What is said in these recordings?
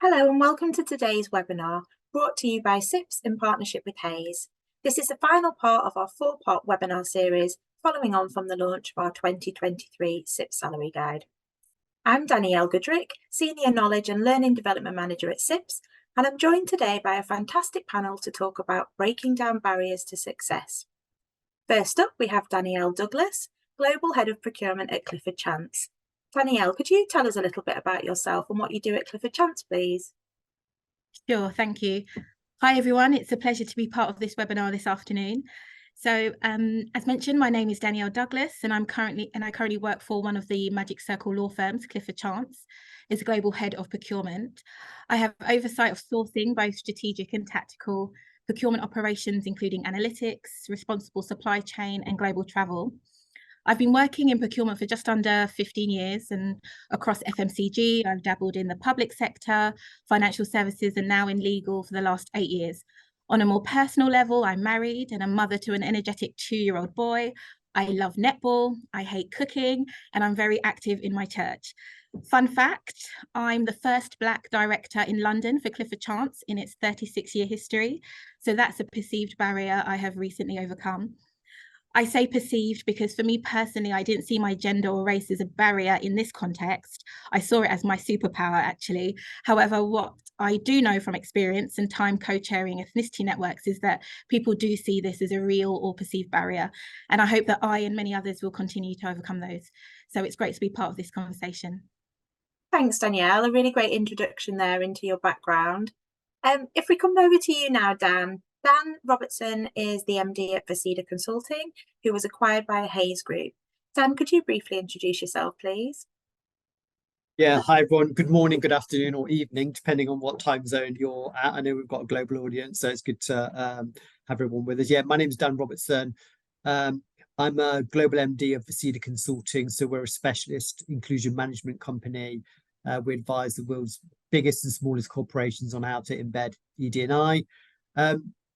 Hello and welcome to today's webinar, brought to you by CIPS in partnership with Hayes. This is the final part of our four-part webinar series, following on from the launch of our 2023 CIPS Salary Guide. I'm Danielle Goodrick, Senior Knowledge and Learning Development Manager at CIPS, and I'm joined today by a fantastic panel to talk about breaking down barriers to success. First up, we have Danielle Douglas, Global Head of Procurement at Clifford Chance. Danielle, could you tell us a little bit about yourself and what you do at Clifford Chance, please? Sure, thank you. Hi everyone, it's a pleasure to be part of this webinar this afternoon. So as mentioned, my name is Danielle Douglas and I currently work for one of the Magic Circle law firms, Clifford Chance, as a global head of procurement. I have oversight of sourcing, both strategic and tactical procurement operations, including analytics, responsible supply chain and global travel. I've been working in procurement for just under 15 years, and across FMCG, I've dabbled in the public sector, financial services, and now in legal for the last 8 years. On a more personal level, I'm married and a mother to an energetic 2-year-old boy. I love netball, I hate cooking, and I'm very active in my church. Fun fact, I'm the first Black director in London for Clifford Chance in its 36-year history. So that's a perceived barrier I have recently overcome. I say perceived because for me personally, I didn't see my gender or race as a barrier in this context. I saw it as my superpower, actually. However, what I do know from experience and time co-chairing ethnicity networks is that people do see this as a real or perceived barrier. And I hope that I and many others will continue to overcome those. So it's great to be part of this conversation. Thanks, Danielle. A really great introduction there into your background. If we come over to you now, Dan. Dan Robertson is the MD at Vercida Consulting, who was acquired by Hayes Group. Dan, could you briefly introduce yourself, please? Yeah, hi everyone. Good morning, good afternoon, or evening, depending on what time zone you're at. I know we've got a global audience, so it's good to have everyone with us. Yeah, my name is Dan Robertson. I'm a global MD of Vercida Consulting, so we're a specialist inclusion management company. We advise the world's biggest and smallest corporations on how to embed ED&I.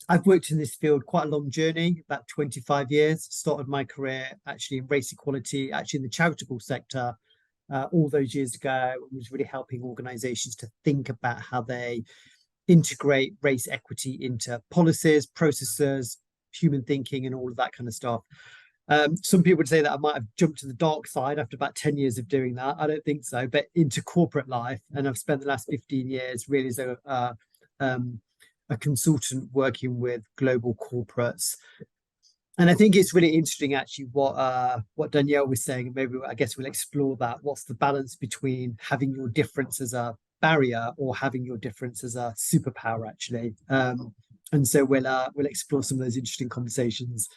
I've worked in this field quite a long journey, about 25 years. Started my career actually in race equality, actually in the charitable sector. All those years ago, was really helping organizations to think about how they integrate race equity into policies, processes, human thinking, and all of that kind of stuff. Some people would say that I might have jumped to the dark side after about 10 years of doing that. I don't think so, but into corporate life. And I've spent the last 15 years really as a consultant working with global corporates. And I think it's really interesting, actually, what Danielle was saying. Maybe I guess we'll explore that. What's the balance between having your difference as a barrier or having your difference as a superpower, actually? And so we'll explore some of those interesting conversations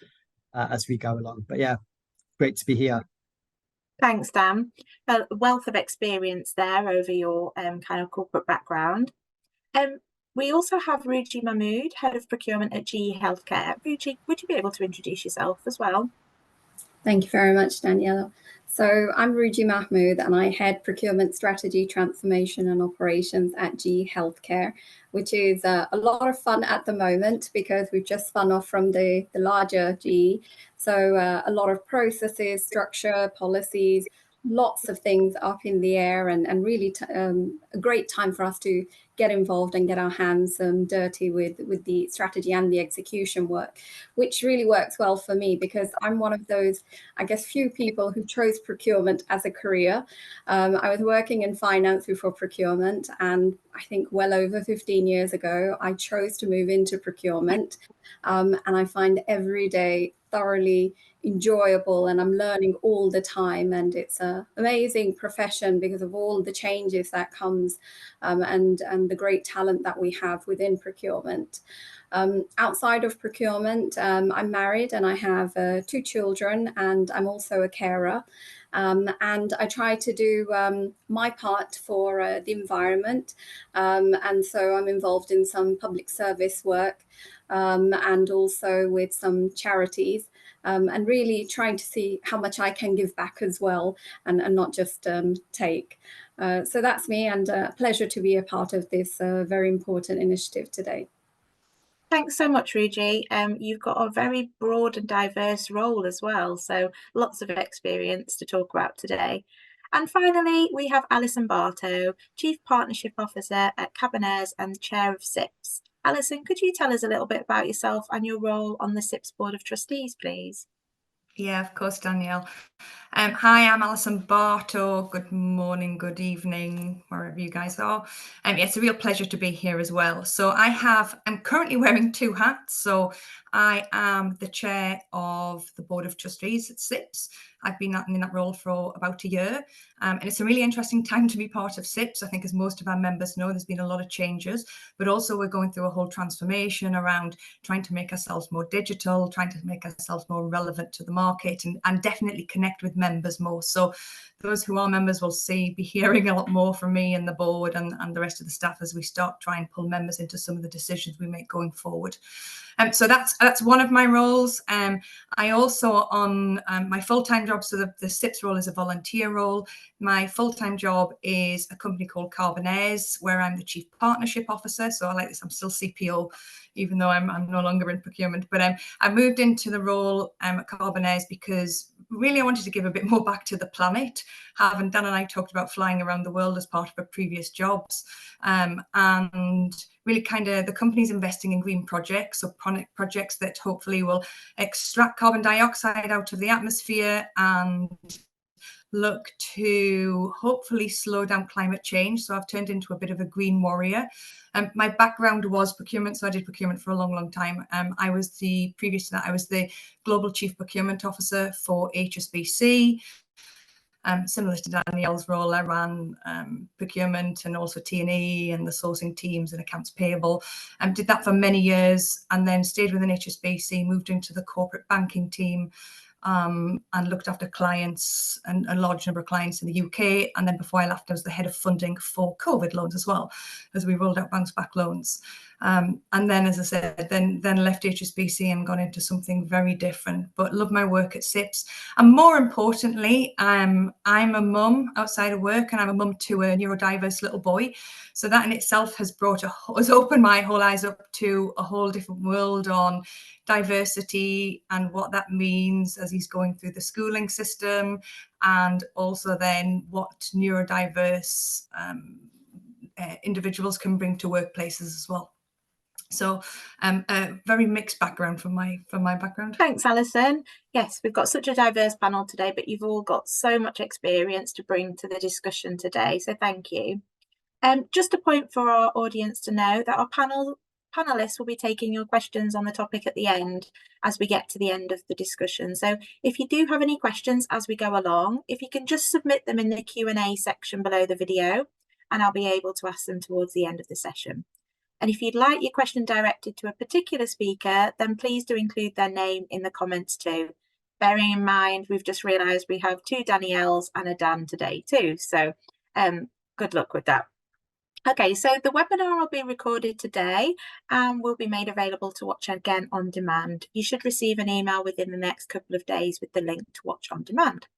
as we go along. But yeah, great to be here. Thanks, Dan. A wealth of experience there over your kind of corporate background. We also have Ruji Mahmood, Head of Procurement at GE Healthcare. Ruji, would you be able to introduce yourself as well? Thank you very much, Danielle. So I'm Ruji Mahmood and I head Procurement Strategy, Transformation and Operations at GE Healthcare, which is a lot of fun at the moment because we've just spun off from the larger GE. So a lot of processes, structure, policies, lots of things up in the air and really a great time for us to get involved and get our hands dirty with the strategy and the execution work, which really works well for me because I'm one of those, I guess, few people who chose procurement as a career. I was working in finance before procurement, and I think well over 15 years ago, I chose to move into procurement. And I find every day thoroughly enjoyable and I'm learning all the time, and it's an amazing profession because of all the changes that comes and the great talent that we have within procurement. Outside of procurement, I'm married and I have 2 children, and I'm also a carer. And I try to do my part for the environment. And so I'm involved in some public service work and also with some charities. And really trying to see how much I can give back as well and not just take. So that's me, and a pleasure to be a part of this very important initiative today. Thanks so much, Ruji. You've got a very broad and diverse role as well, so lots of experience to talk about today. And finally, we have Alison Bartow, Chief Partnership Officer at Cabernet and Chair of CIPS. Alison, could you tell us a little bit about yourself and your role on the CIPS Board of Trustees, please? Yeah, of course, Danielle. Hi, I'm Alison Bartow. Good morning, good evening, wherever you guys are. It's a real pleasure to be here as well. So I'm currently wearing two hats. So I am the chair of the Board of Trustees at CIPS. I've been in that role for about a year. And it's a really interesting time to be part of CIPS. I think, as most of our members know, there's been a lot of changes, but also we're going through a whole transformation around trying to make ourselves more digital, trying to make ourselves more relevant to the market, and definitely connect with members more. So those who are members will be hearing a lot more from me and the board and the rest of the staff as we start trying to pull members into some of the decisions we make going forward. So that's one of my roles. I also, on my full-time job, so the CIPS role is a volunteer role. My full-time job is a company called Carbonaise, where I'm the Chief Partnership Officer. So I like this, I'm still CPO, even though I'm no longer in procurement. But I moved into the role at Carbonaise because really I wanted to give a bit more back to the planet. Dan and I talked about flying around the world as part of our previous jobs. And really the company's investing in green projects, so projects that hopefully will extract carbon dioxide out of the atmosphere and look to hopefully slow down climate change. So I've turned into a bit of a green warrior. My background was procurement, so I did procurement for a long, long time. Previous to that, I was the Global Chief Procurement Officer for HSBC. Similar to Danielle's role, I ran procurement and also T&E and the sourcing teams and accounts payable. Did that for many years and then stayed within HSBC, moved into the corporate banking team, and looked after clients and a large number of clients in the UK. And then before I left, I was the head of funding for COVID loans as well, as we rolled out bounce back loans. And then, as I said, then left HSBC and gone into something very different, but love my work at CIPS. And more importantly, I'm a mum outside of work, and I'm a mum to a neurodiverse little boy. So that in itself has opened my whole eyes up to a whole different world on diversity and what that means as he's going through the schooling system, and also then what neurodiverse individuals can bring to workplaces as well. So a very mixed background from my background. Thanks, Alison. Yes, we've got such a diverse panel today, but you've all got so much experience to bring to the discussion today, so thank you. Just a point for our audience to know that our panelists will be taking your questions on the topic at the end as we get to the end of the discussion. So if you do have any questions as we go along, if you can just submit them in the Q&A section below the video, and I'll be able to ask them towards the end of the session. And if you'd like your question directed to a particular speaker, then please do include their name in the comments too. Bearing in mind, we've just realised we have two Danielles and a Dan today too. So good luck with that. Okay, so the webinar will be recorded today and will be made available to watch again on demand. You should receive an email within the next couple of days with the link to watch on demand.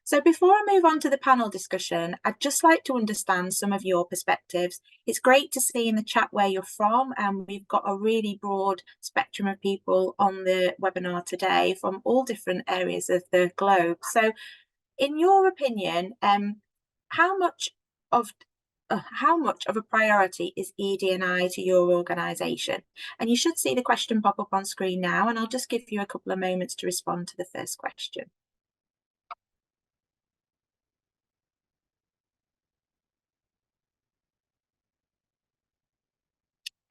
So before I move on to the panel discussion, I'd just like to understand some of your perspectives. It's great to see in the chat where you're from, and we've got a really broad spectrum of people on the webinar today from all different areas of the globe. So in your opinion, how much of a priority is ED&I to your organisation? And you should see the question pop up on screen now, and I'll just give you a couple of moments to respond to the first question.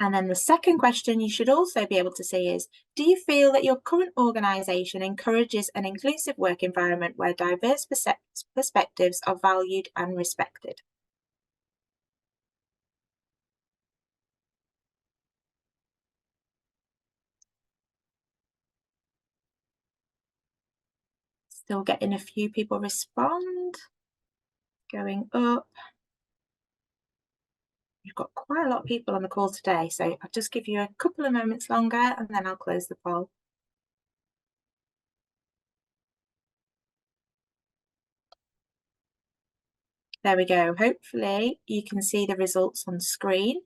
And then the second question you should also be able to see is, do you feel that your current organisation encourages an inclusive work environment where diverse perspectives are valued and respected? Still getting a few people respond. Going up. We've got quite a lot of people on the call today, so I'll just give you a couple of moments longer and then I'll close the poll. There we go. Hopefully you can see the results on screen.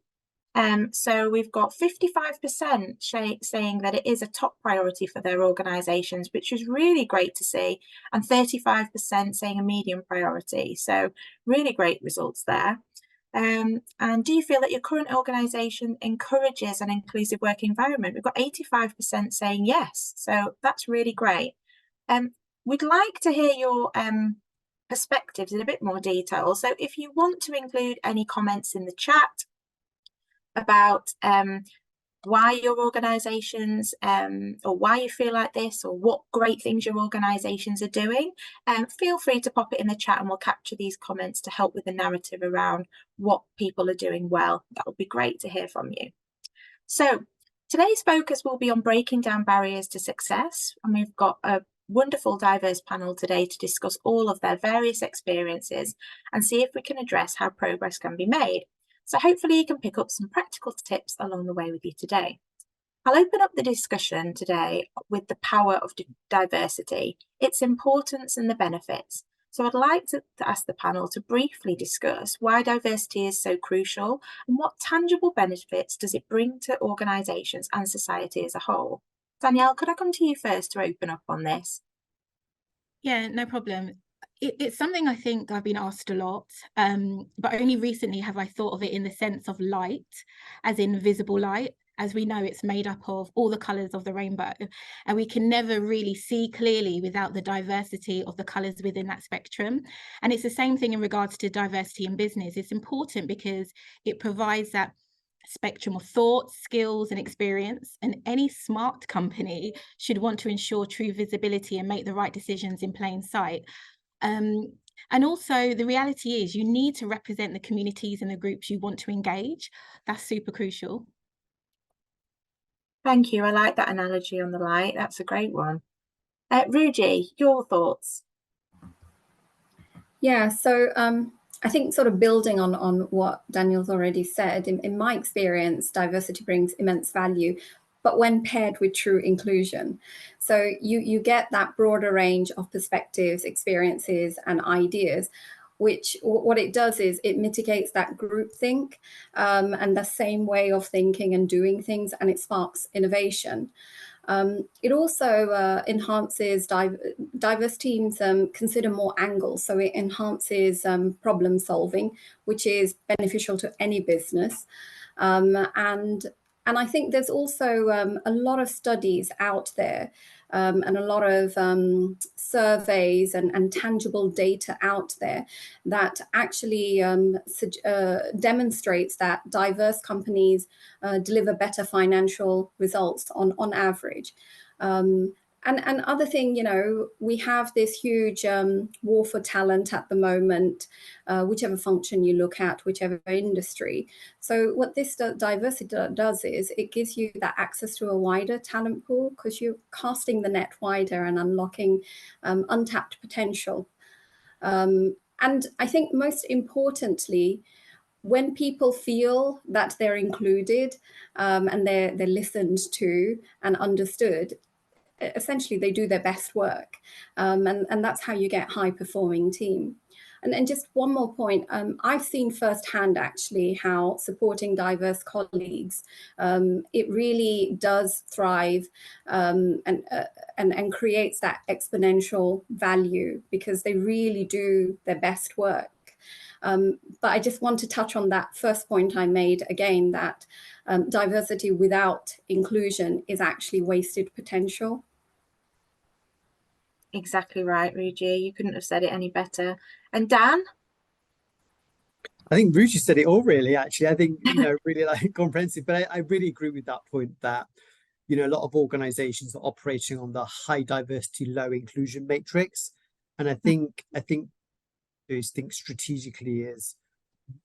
So we've got 55% saying that it is a top priority for their organisations, which is really great to see, and 35% saying a medium priority. So really great results there. And do you feel that your current organisation encourages an inclusive work environment? We've got 85% saying yes, so that's really great. We'd like to hear your perspectives in a bit more detail. So if you want to include any comments in the chat about why your organisations or why you feel like this, or what great things your organisations are doing, feel free to pop it in the chat and we'll capture these comments to help with the narrative around what people are doing well. That would be great to hear from you. So today's focus will be on breaking down barriers to success, and we've got a wonderful diverse panel today to discuss all of their various experiences and see if we can address how progress can be made. So hopefully you can pick up some practical tips along the way with you today. I'll open up the discussion today with the power of diversity, its importance and the benefits. So I'd like to ask the panel to briefly discuss why diversity is so crucial and what tangible benefits does it bring to organisations and society as a whole. Danielle, could I come to you first to open up on this? Yeah, no problem. It's something I think I've been asked a lot, but only recently have I thought of it in the sense of light, as in visible light. As we know, it's made up of all the colours of the rainbow, and we can never really see clearly without the diversity of the colours within that spectrum. And it's the same thing in regards to diversity in business. It's important because it provides that spectrum of thoughts, skills and experience, and any smart company should want to ensure true visibility and make the right decisions in plain sight. And also the reality is you need to represent the communities and the groups you want to engage. That's super crucial. Thank you. I like that analogy on the light. That's a great one. Ruji, your thoughts? Yeah, so I think sort of building on what Daniel's already said, in my experience, diversity brings immense value, but when paired with true inclusion. So you get that broader range of perspectives, experiences, and ideas, which what it does is it mitigates that groupthink and the same way of thinking and doing things, and it sparks innovation. It also enhances diverse teams consider more angles, so it enhances problem solving, which is beneficial to any business. And I think there's also a lot of studies out there and a lot of surveys and tangible data out there that actually demonstrates that diverse companies deliver better financial results on average. And other thing, you know, we have this huge war for talent at the moment, whichever function you look at, whichever industry. So what this diversity does is it gives you that access to a wider talent pool because you're casting the net wider and unlocking untapped potential. And I think most importantly, when people feel that they're included and they're listened to and understood, essentially they do their best work, and that's how you get high performing team. And just one more point, I've seen firsthand actually how supporting diverse colleagues, it really does thrive and creates that exponential value because they really do their best work. But I just want to touch on that first point I made again, that diversity without inclusion is actually wasted potential. Exactly right, Ruji. You couldn't have said it any better. And Dan? I think Ruji said it all really, actually. I think, you know, really like comprehensive, but I really agree with that point that, you know, a lot of organizations are operating on the high diversity, low inclusion matrix. And I think think strategically is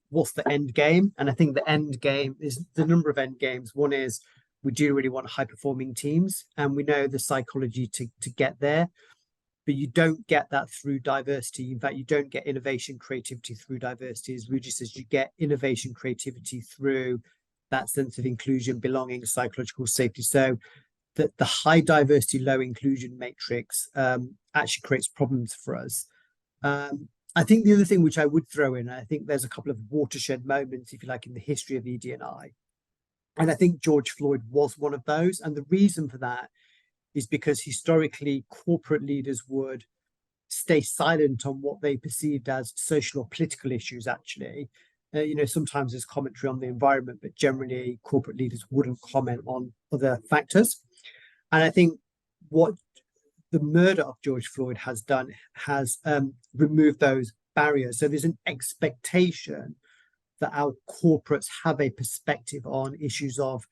what's the end game? And I think the end game is the number of end games. One is we do really want high performing teams, and we know the psychology to get there. But you don't get that through diversity. In fact, you don't get innovation, creativity through diversity. As Ruji says, you get innovation, creativity through that sense of inclusion, belonging, psychological safety. So the high diversity, low inclusion matrix actually creates problems for us. I think the other thing which I would throw in, I think there's a couple of watershed moments, if you like, in the history of ED&I. And I think George Floyd was one of those. And the reason for that is because historically corporate leaders would stay silent on what they perceived as social or political issues, actually. Sometimes there's commentary on the environment, but generally corporate leaders wouldn't comment on other factors. And I think what the murder of George Floyd has done has removed those barriers. So there's an expectation that our corporates have a perspective on issues of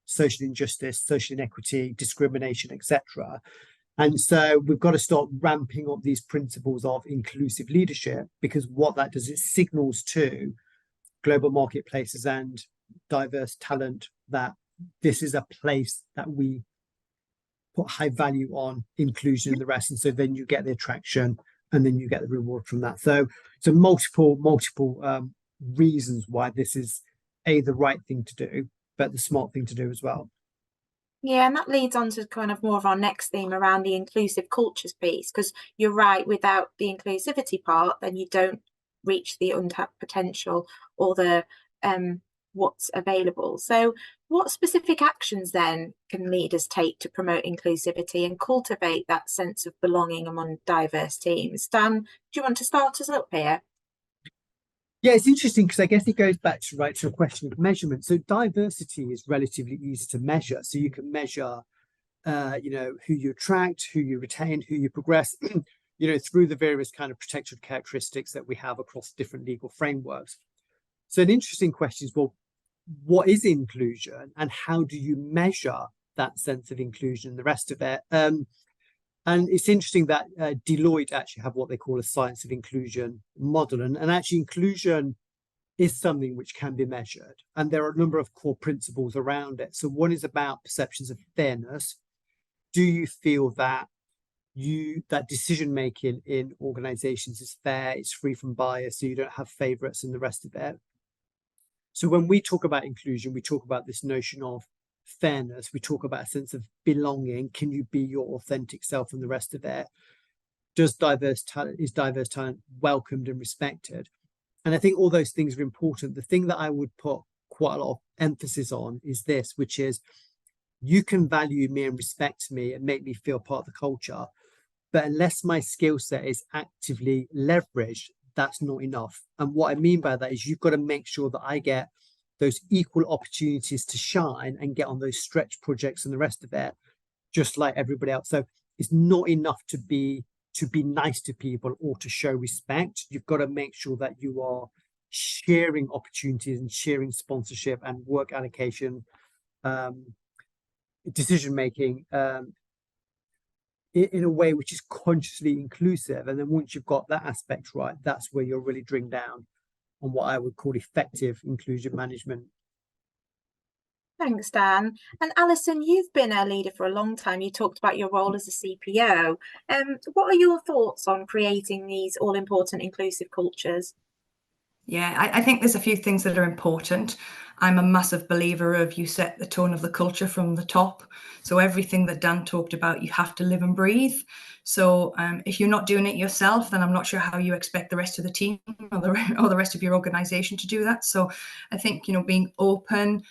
social injustice, social inequity, discrimination, etc. And so we've got to start ramping up these principles of inclusive leadership, because what that does, it signals to global marketplaces and diverse talent that this is a place that we put high value on inclusion and the rest. And so then you get the attraction and then you get the reward from that. So multiple reasons why this is the right thing to do, but the smart thing to do as well. Yeah, and that leads on to kind of more of our next theme around the inclusive cultures piece, because you're right, without the inclusivity part, then you don't reach the untapped potential or the what's available. So what specific actions then can leaders take to promote inclusivity and cultivate that sense of belonging among diverse teams? Dan, do you want to start us up here? Yeah, it's interesting because I guess it goes back to a question of measurement. So diversity is relatively easy to measure. So you can measure, who you attract, who you retain, who you progress, through the various kind of protected characteristics that we have across different legal frameworks. So an interesting question is, well, what is inclusion and how do you measure that sense of inclusion and the rest of it? And it's interesting that Deloitte actually have what they call a science of inclusion model. And actually inclusion is something which can be measured. And there are a number of core principles around it. So one is about perceptions of fairness. Do you feel that that decision-making in organizations is fair, it's free from bias, so you don't have favorites and the rest of it? So when we talk about inclusion, we talk about this notion of fairness. We talk about a sense of belonging. Can you be your authentic self and the rest of it? Is diverse talent welcomed and respected? And I think all those things are important. The thing that I would put quite a lot of emphasis on is this, which is you can value me and respect me and make me feel part of the culture, but unless my skill set is actively leveraged, that's not enough. And what I mean by that is you've got to make sure that I get those equal opportunities to shine and get on those stretch projects and the rest of it, just like everybody else. So it's not enough to be nice to people or to show respect. You've got to make sure that you are sharing opportunities and sharing sponsorship and work allocation, decision making in a way which is consciously inclusive. And then once you've got that aspect right, that's where you're really drilling down on what I would call effective inclusion management. Thanks, Dan. And Alison, you've been a leader for a long time. You talked about your role as a CPO. What are your thoughts on creating these all-important inclusive cultures? Yeah, I think there's a few things that are important. I'm a massive believer of you set the tone of the culture from the top. So everything that Dan talked about, you have to live and breathe. So if you're not doing it yourself, then I'm not sure how you expect the rest of the team or the rest of your organization to do that. So I think, being open,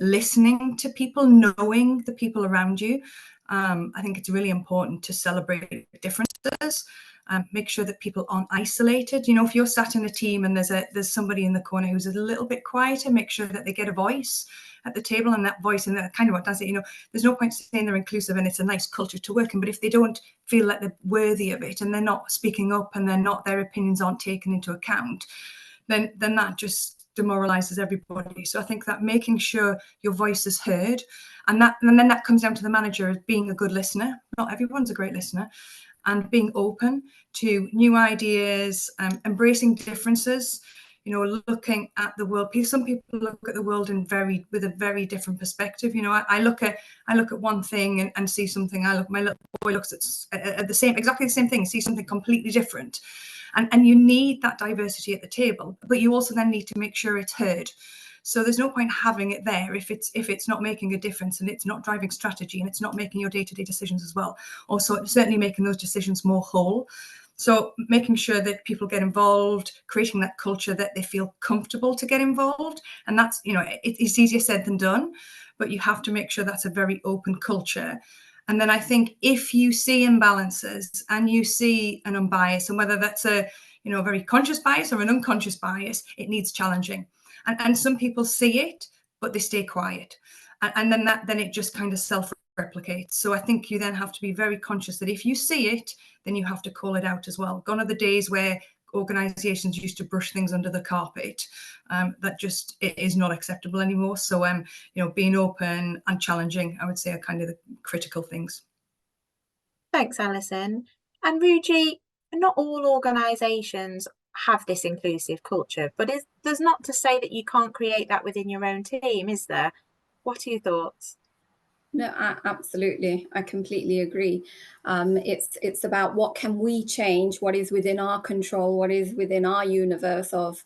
listening to people, knowing the people around you. I think it's really important to celebrate differences. Make sure that people aren't isolated. If you're sat in a team and there's somebody in the corner who's a little bit quieter, make sure that they get a voice at the table, and that voice and that kind of what does it. There's no point saying they're inclusive and it's a nice culture to work in, but if they don't feel like they're worthy of it and they're not speaking up and their opinions aren't taken into account, then that just demoralizes everybody. So I think that making sure your voice is heard, and then that comes down to the manager as being a good listener. Not everyone's a great listener. And being open to new ideas, embracing differences, looking at the world. Some people look at the world with a very different perspective. I look at one thing and see something. My little boy looks at exactly the same thing, and sees something completely different. And you need that diversity at the table, but you also then need to make sure it's heard. So there's no point having it there if it's not making a difference and it's not driving strategy and it's not making your day-to-day decisions as well. Also, certainly making those decisions more whole. So making sure that people get involved, creating that culture that they feel comfortable to get involved. And that's, you know, it's easier said than done, but you have to make sure that's a very open culture. And then I think if you see imbalances and you see an unbiased, and whether that's a, you know, a very conscious bias or an unconscious bias, it needs challenging. And some people see it, but they stay quiet. And then it just kind of self-replicates. So I think you then have to be very conscious that if you see it, then you have to call it out as well. Gone are the days where organizations used to brush things under the carpet. That just it is not acceptable anymore. So you know, being open and challenging, I would say, are kind of the critical things. Thanks, Alison. And Ruji, not all organisations have this inclusive culture, but there's not to say that you can't create that within your own team, is there? What are your thoughts? No, absolutely. I completely agree. It's about what can we change, what is within our control, what is within our universe of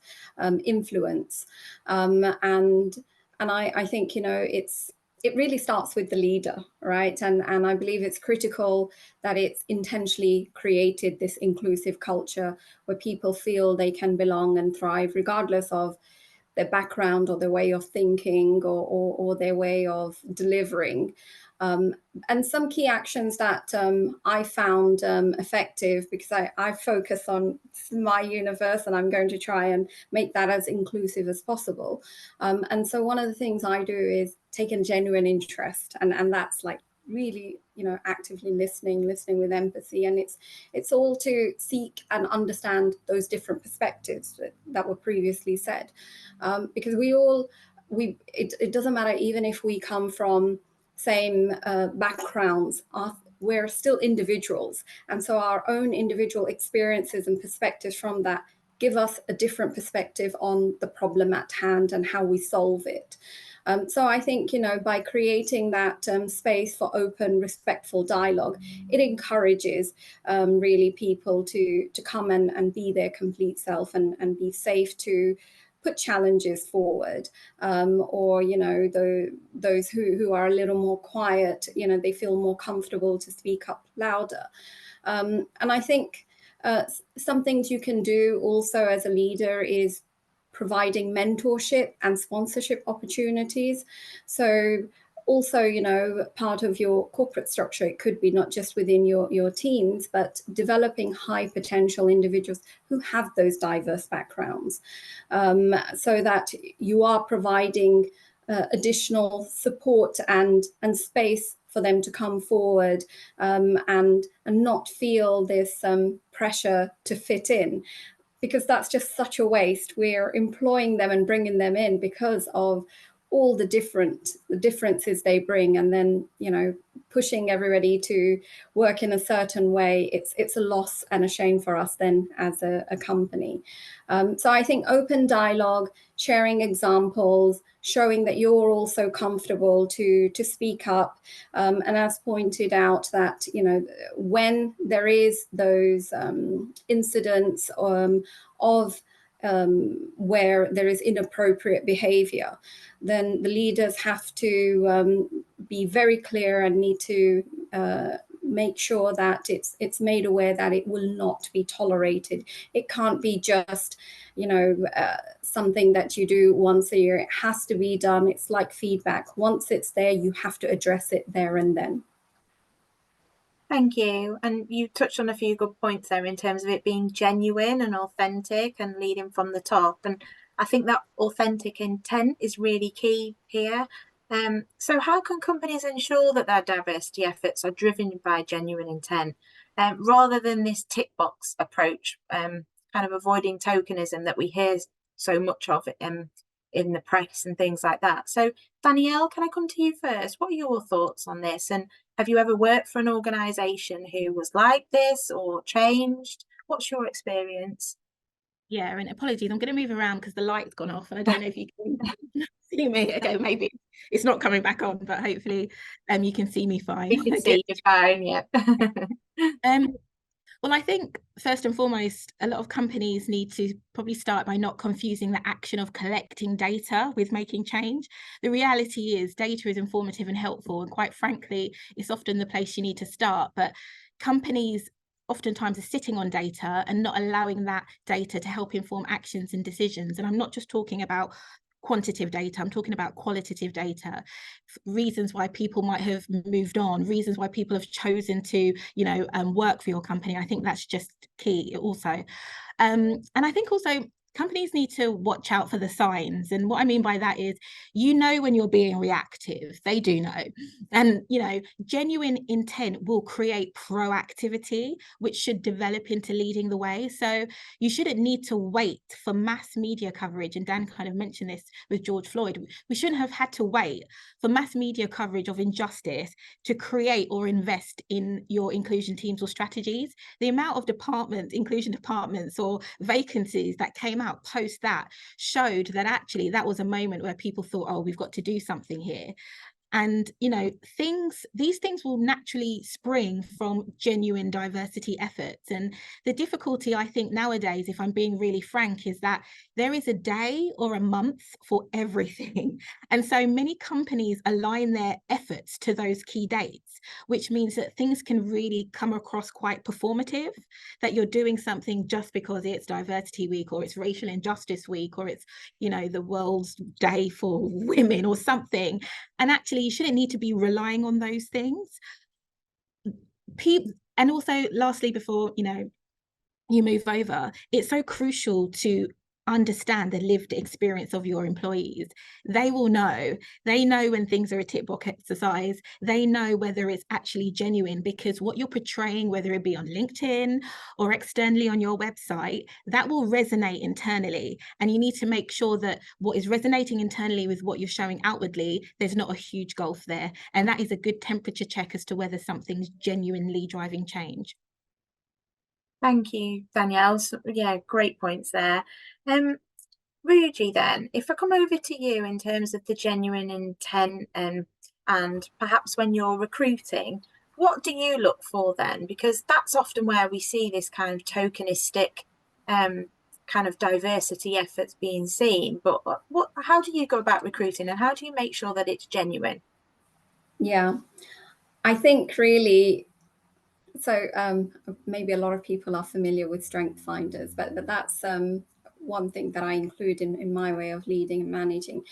influence. And I think, you know, it really starts with the leader, right? And I believe it's critical that it's intentionally created this inclusive culture where people feel they can belong and thrive regardless of their background or their way of thinking or their way of delivering. And some key actions that I found effective, because I focus on my universe and I'm going to try and make that as inclusive as possible. And so one of the things I do is take a genuine interest, and that's like really, you know, actively listening with empathy, and it's all to seek and understand those different perspectives that were previously said, because it doesn't matter, even if we come from same backgrounds, we're still individuals, and so our own individual experiences and perspectives from that give us a different perspective on the problem at hand and how we solve it. So I think, you know, by creating that space for open, respectful dialogue, it encourages really people to come and be their complete self and be safe to put challenges forward, or, you know, those who are a little more quiet, you know, they feel more comfortable to speak up louder. And I think some things you can do also as a leader is providing mentorship and sponsorship opportunities. So also, you know, part of your corporate structure, it could be not just within your teams, but developing high potential individuals who have those diverse backgrounds, so that you are providing additional support and space for them to come forward, and not feel this pressure to fit in, because that's just such a waste. We're employing them and bringing them in because of all the differences they bring, and then, you know, pushing everybody to work in a certain way, it's a loss and a shame for us then as a company. So I think open dialogue, sharing examples, showing that you're also comfortable to speak up, and as pointed out, that, you know, when there is those incidents of where there is inappropriate behavior, then the leaders have to be very clear and need to make sure that it's made aware that it will not be tolerated. It can't be just, you know, something that you do once a year. It has to be done. It's like feedback. Once it's there, you have to address it there and then. Thank you. And you touched on a few good points there in terms of it being genuine and authentic and leading from the top. And I think that authentic intent is really key here. So how can companies ensure that their diversity efforts are driven by genuine intent, rather than this tick box approach, kind of avoiding tokenism that we hear so much of in the press and things like that? So Danielle, can I come to you first? What are your thoughts on this? And have you ever worked for an organisation who was like this or changed? What's your experience? Yeah, and apologies, I'm going to move around because the light's gone off and I don't know if you can see me. Okay, maybe it's not coming back on, but hopefully you can see me fine. You can see you fine, yeah. Well, I think first and foremost, a lot of companies need to probably start by not confusing the action of collecting data with making change. The reality is data is informative and helpful, and quite frankly, it's often the place you need to start. But companies oftentimes are sitting on data and not allowing that data to help inform actions and decisions. And I'm not just talking about quantitative data, I'm talking about qualitative data, reasons why people might have moved on, reasons why people have chosen to, work for your company. I think that's just key also. And I think also companies need to watch out for the signs. And what I mean by that is, when you're being reactive, they do know. And, genuine intent will create proactivity, which should develop into leading the way. So you shouldn't need to wait for mass media coverage. And Dan kind of mentioned this with George Floyd. We shouldn't have had to wait for mass media coverage of injustice to create or invest in your inclusion teams or strategies. The amount of inclusion departments or vacancies that came out post that showed that actually that was a moment where people thought, oh, we've got to do something here. And, these things will naturally spring from genuine diversity efforts. And the difficulty, I think, nowadays, if I'm being really frank, is that there is a day or a month for everything. And so many companies align their efforts to those key dates, which means that things can really come across quite performative, that you're doing something just because it's Diversity Week or it's Racial Injustice Week or it's, the World's Day for Women or something. And actually, you shouldn't need to be relying on those things. And also, lastly, before you move over, it's so crucial to understand the lived experience of your employees. They will know. They know when things are a tick box exercise. They know whether it's actually genuine, because what you're portraying, whether it be on LinkedIn or externally on your website, that will resonate internally. And you need to make sure that what is resonating internally with what you're showing outwardly, there's not a huge gulf there. And that is a good temperature check as to whether something's genuinely driving change. Thank you, Danielle. So, yeah, great points there. Ruji, then, if I come over to you in terms of the genuine intent and perhaps when you're recruiting, what do you look for then? Because that's often where we see this kind of tokenistic kind of diversity efforts being seen. But how do you go about recruiting, and how do you make sure that it's genuine? Yeah, I think really, so maybe a lot of people are familiar with strength finders, but that's one thing that I include in my way of leading and managing.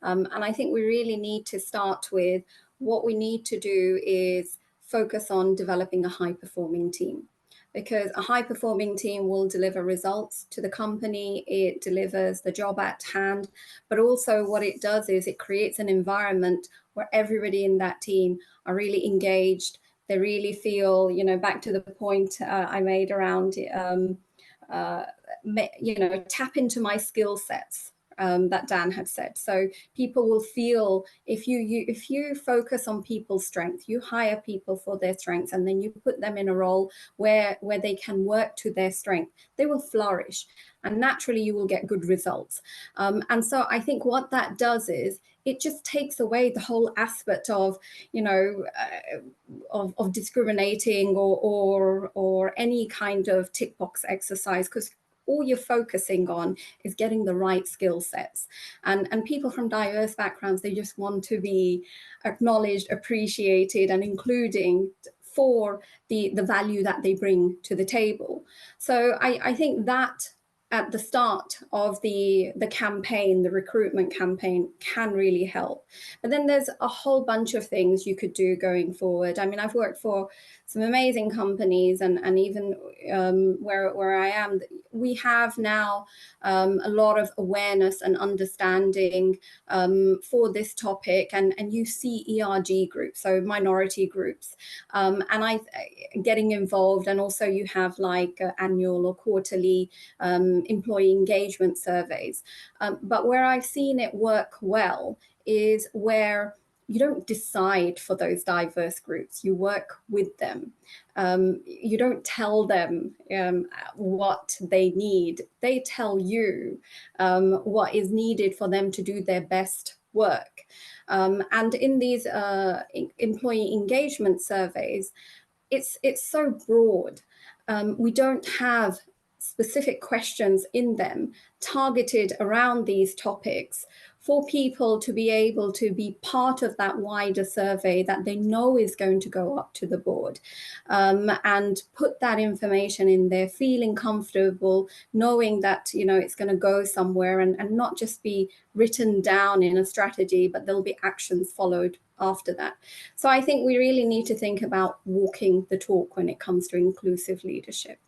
And I think we really need to start with what we need to do is focus on developing a high-performing team, because a high-performing team will deliver results to the company. It delivers the job at hand, but also what it does is it creates an environment where everybody in that team are really engaged. They really feel, back to the point I made around, tap into my skill sets that Dan had said. So people will feel, if you focus on people's strength, you hire people for their strengths, and then you put them in a role where they can work to their strength, they will flourish, and naturally you will get good results. And so I think what that does is it just takes away the whole aspect of, of discriminating or any kind of tick box exercise, because all you're focusing on is getting the right skill sets. And people from diverse backgrounds, they just want to be acknowledged, appreciated, and including for the value that they bring to the table. So I think that at the start of the campaign, the recruitment campaign, can really help. But then there's a whole bunch of things you could do going forward. I mean, I've worked for some amazing companies, and even where I am, we have now a lot of awareness and understanding for this topic, and you see ERG groups, so minority groups, and getting involved, and also you have like annual or quarterly employee engagement surveys. But where I've seen it work well is where you don't decide for those diverse groups, you work with them. You don't tell them what they need. They tell you what is needed for them to do their best work. And in these employee engagement surveys, it's so broad. We don't have specific questions in them targeted around these topics for people to be able to be part of that wider survey that they know is going to go up to the board, and put that information in there, feeling comfortable, knowing that, you know, it's going to go somewhere, and not just be written down in a strategy, but there'll be actions followed after that. So I think we really need to think about walking the talk when it comes to inclusive leadership.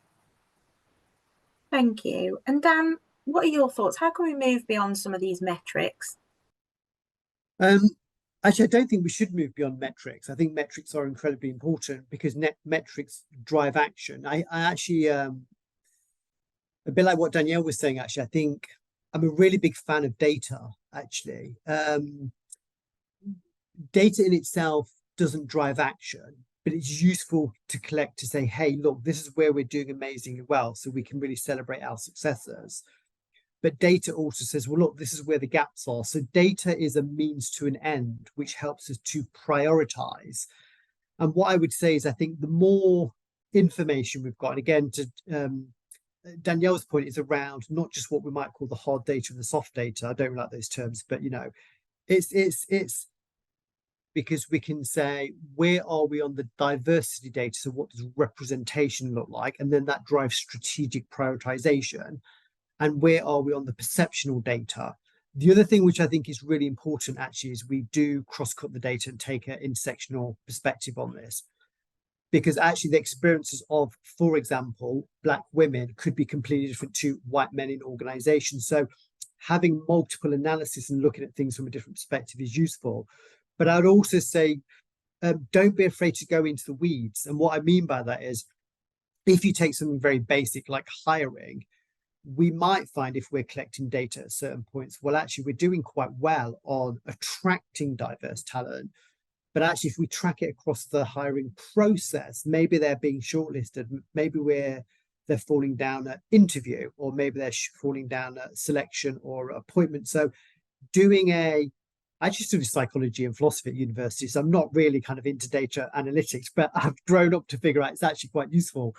Thank you. And Dan, what are your thoughts? How can we move beyond some of these metrics? Actually, I don't think we should move beyond metrics. I think metrics are incredibly important because metrics drive action. I actually, a bit like what Danielle was saying, actually, I think I'm a really big fan of data, actually. Data in itself doesn't drive action, but it's useful to collect to say, hey, look, this is where we're doing amazingly well, so we can really celebrate our successes. But data also says, well, look, this is where the gaps are. So data is a means to an end, which helps us to prioritize. And what I would say is, I think the more information we've got, and again, to Danielle's point, is around not just what we might call the hard data and the soft data. I don't like those terms, but, you know, it's because we can say, where are we on the diversity data? So what does representation look like? And then that drives strategic prioritization. And where are we on the perceptional data? The other thing which I think is really important, actually, is we do cross-cut the data and take an intersectional perspective on this. Because actually the experiences of, for example, Black women could be completely different to white men in organizations. So having multiple analysis and looking at things from a different perspective is useful. But I would also say, don't be afraid to go into the weeds. And what I mean by that is, if you take something very basic like hiring, we might find, if we're collecting data at certain points, well, actually, we're doing quite well on attracting diverse talent. But actually, if we track it across the hiring process, maybe they're being shortlisted, maybe they're falling down at interview, or maybe they're falling down at selection or appointment. So I actually studied psychology and philosophy at university, so I'm not really kind of into data analytics, but I've grown up to figure out it's actually quite useful.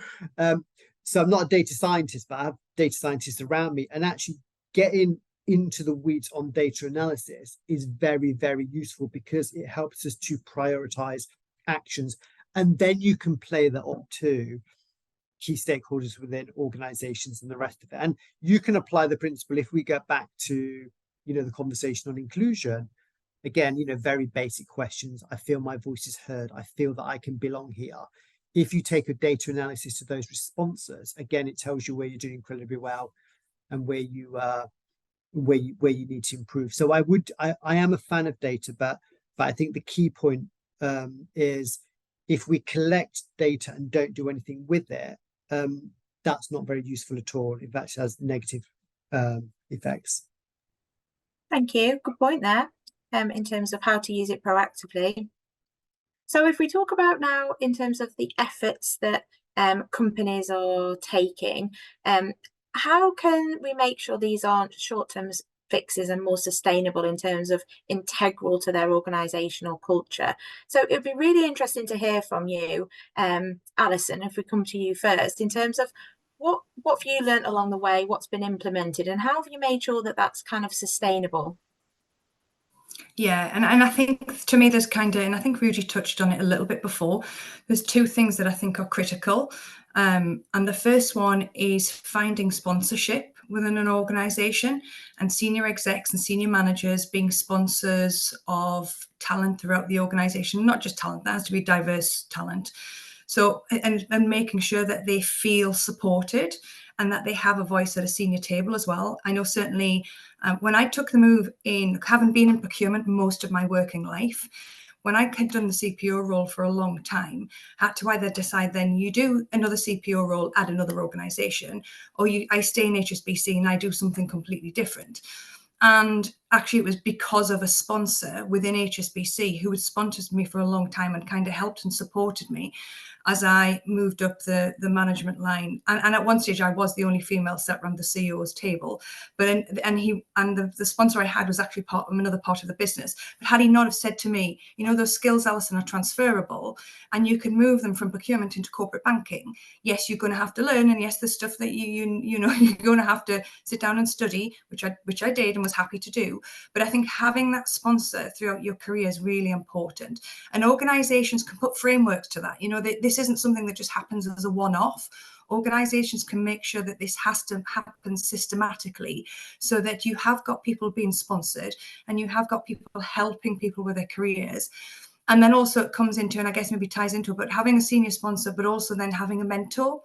So I'm not a data scientist, but I have data scientists around me, and actually getting into the weeds on data analysis is very, very useful because it helps us to prioritize actions. And then you can play that up to key stakeholders within organizations and the rest of it. And you can apply the principle, if we go back to, you know, the conversation on inclusion, again, you know, very basic questions. I feel my voice is heard. I feel that I can belong here. If you take a data analysis of those responses, again, it tells you where you're doing incredibly well and where you need to improve. So I am a fan of data, but I think the key point is, if we collect data and don't do anything with it, that's not very useful at all. It actually has negative effects. Thank you. Good point there, in terms of how to use it proactively. So if we talk about now in terms of the efforts that companies are taking, how can we make sure these aren't short-term fixes and more sustainable in terms of integral to their organisational culture? So it'd be really interesting to hear from you, Alison, if we come to you first, in terms of what have you learnt along the way, what's been implemented, and how have you made sure that that's kind of sustainable? Yeah, and I think, to me, there's and I think Rudy touched on it a little bit before, there's two things that I think are critical. And the first one is finding sponsorship within an organisation, and senior execs and senior managers being sponsors of talent throughout the organisation, not just talent, that has to be diverse talent. So, and making sure that they feel supported and that they have a voice at a senior table as well. I know certainly when I took the move in, having been in procurement most of my working life, when I had done the CPO role for a long time, had to either decide then you do another CPO role at another organisation, or I stay in HSBC and I do something completely different. And actually, it was because of a sponsor within HSBC who had sponsored me for a long time and kind of helped and supported me as I moved up the management line. And at one stage, I was the only female sat around the CEO's table. But the sponsor I had was actually part of another part of the business. But had he not have said to me, you know, those skills, Alison, are transferable, and you can move them from procurement into corporate banking. Yes, you're going to have to learn, and yes, there's stuff that you know you're going to have to sit down and study, which I did and was happy to do. But I think having that sponsor throughout your career is really important. And organizations can put frameworks to that. You know, this isn't something that just happens as a one-off. Organizations can make sure that this has to happen systematically, so that you have got people being sponsored and you have got people helping people with their careers. And then also it comes into, and I guess maybe ties into it, but having a senior sponsor, but also then having a mentor.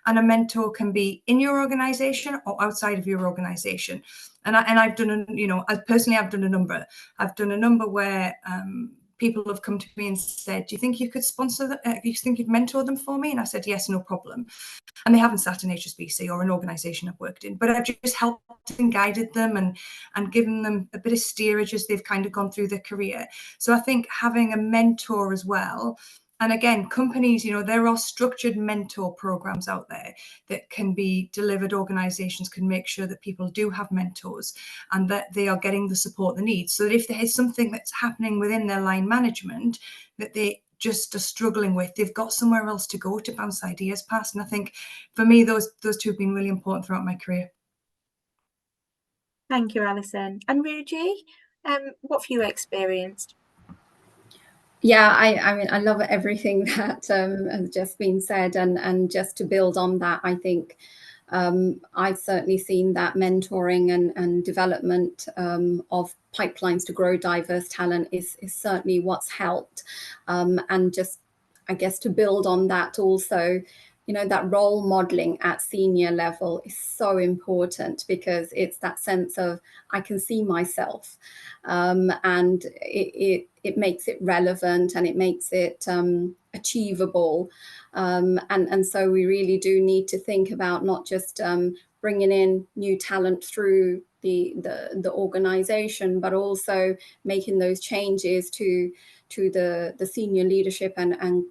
And a mentor can be in your organization or outside of your organization. And I've done, you know, personally, I've done a number. I've done a number where people have come to me and said, do you think you could sponsor them? Do you think you'd mentor them for me? And I said, yes, no problem. And they haven't sat in HSBC or an organization I've worked in, but I've just helped and guided them and given them a bit of steerage as they've kind of gone through their career. So I think having a mentor as well. And again, companies, you know, there are structured mentor programs out there that can be delivered. Organizations can make sure that people do have mentors and that they are getting the support they need. So that if there is something that's happening within their line management that they just are struggling with, they've got somewhere else to go to bounce ideas past. And I think for me, those two have been really important throughout my career. Thank you, Alison. And Ruji, what have you experienced? Yeah, I mean, I love everything that has just been said, and just to build on that, I think I've certainly seen that mentoring and development of pipelines to grow diverse talent is certainly what's helped. And just, I guess, to build on that also, you know, that role modeling at senior level is so important, because it's that sense of I can see myself, and it makes it relevant and it makes it achievable. And so we really do need to think about not just bringing in new talent through the organization, but also making those changes to the senior leadership and